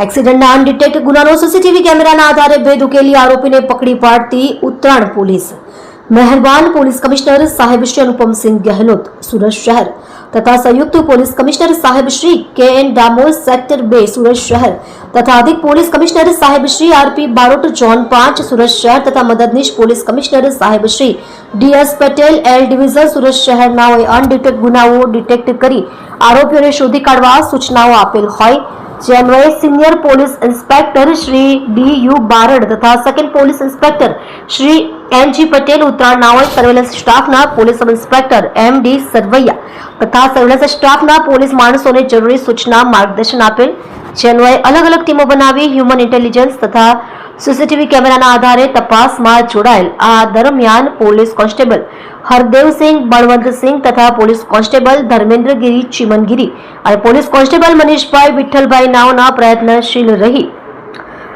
એક્સિડન્ટના અનડિટેક્ટ ગુનાનો CCTV કેમેરાના આધારે ભેદ ઉકેલી આરોપીને પકડી પાડતી ઉત્તરાયણ પોલીસ. મહેરબાન પોલીસ કમિશનર સાહેબ શ્રી અનુપમસિંહ ગહેલોત સુરત શહેર તથા સંયુક્ત પોલીસ કમિશનર સાહેબ શ્રી કે.એન. ડામોર સેક્ટર 2 સુરત શહેર તથા અધિક પોલીસ કમિશનર સાહેબ શ્રી આર.પી. બારોટ ઝોન 5 સુરત શહેર તથા મદદનીશ પોલીસ કમિશનર સાહેબ Shri D S. Patel L division Surat શહેરનાઓએ અનડિટેક્ટ ગુનાઓ ડિટેક્ટ કરી આરોપીઓને શોધી કાઢવા સૂચનાઓ આપેલ હોય જે અન્વયે senior police inspector Shri D U. Barad તથા second police inspector Shri N G. Patel ઉત્તરાયણનાઓએ સર્વેલન્સ સ્ટાફના police sub inspector M D. Sarvaiya તથા સર્વેલન્સ સ્ટાફના પોલીસ માણસોને જરૂરી સૂચના માર્ગદર્શન આપેલ જે અન્વયે અલગ અલગ ટીમો બનાવી હ્યુમન ઇન્ટેલિજન્સ તથા સીસીટીવી કેમેરાના આધારે તપાસમાં જોડાયેલ. આ દરમિયાન પોલીસ કોન્સ્ટેબલ હરદેવસિંહ બળવંતસિંહ તથા પોલીસ કોન્સ્ટેબલ ધર્મેન્દ્રગીરી ચીમનગીરી અને પોલીસ કોન્સ્ટેબલ મનીષભાઈ વિઠ્ઠલભાઈ નાઓના પ્રયત્નશીલ રહી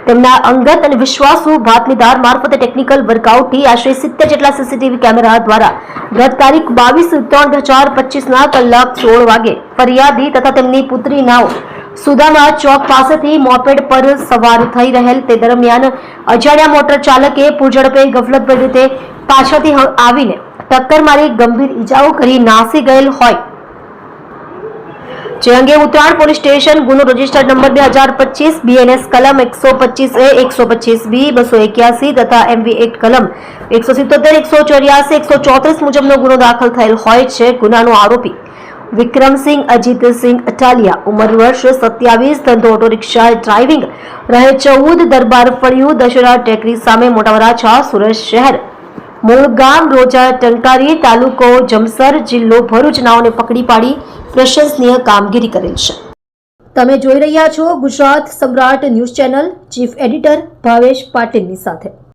તેમના અંગત અને વિશ્વાસુ બાતમીદાર મારફતે ટેકનિકલ વર્કઆઉટથી આશરે 70 જેટલા સીસીટીવી કેમેરા દ્વારા ગત તારીખ 22/3/2025 કલાક 16 વાગે ફરિયાદી તથા તેમની પુત્રી નાઓ સુદામા ચોક પાસેથી મોપેડ પર સવાર થઈ રહેલ તે દરમિયાન અજાણ્યા મોટર ચાલકે પૂરઝડપે ગફલતભરી રીતે પાછળથી આવીને ટક્કર મારી ગંભીર ઈજાઓ કરી નાસી ગયેલ હોય જે અંગે ઉત્તરાયણ પોલીસ સ્ટેશન ગુનો રજિસ્ટર્ડ નંબર 2025 બીએનએસ કલમ 125A 125B 281 તથા એમવી એક્ટ કલમ 177 184 134 મુજબનો ગુનો દાખલ થયેલ હોય છે. ગુનાનો આરોપી વિક્રમસિંહ અજીતસિંહ અટાલિયા ઉંમર વર્ષ 27 ધંધો ઓટો રિક્ષા ડ્રાઇવિંગ રહે 14 દરબાર ફળિયું દશેરા ટેકરી સામે મોટા વરાછા સુરત શહેર મૂળ ગામ રોજા ટંકારી તાલુકો જમસર જિલ્લો ભરૂચ નાઓને પકડી પાડી પ્રશંસનીય કામગીરી કરેલ છે. તમે જોઈ રહ્યા છો ગુજરાત સમ્રાટ news channel chief editor Bhavesh પાટીલની સાથે.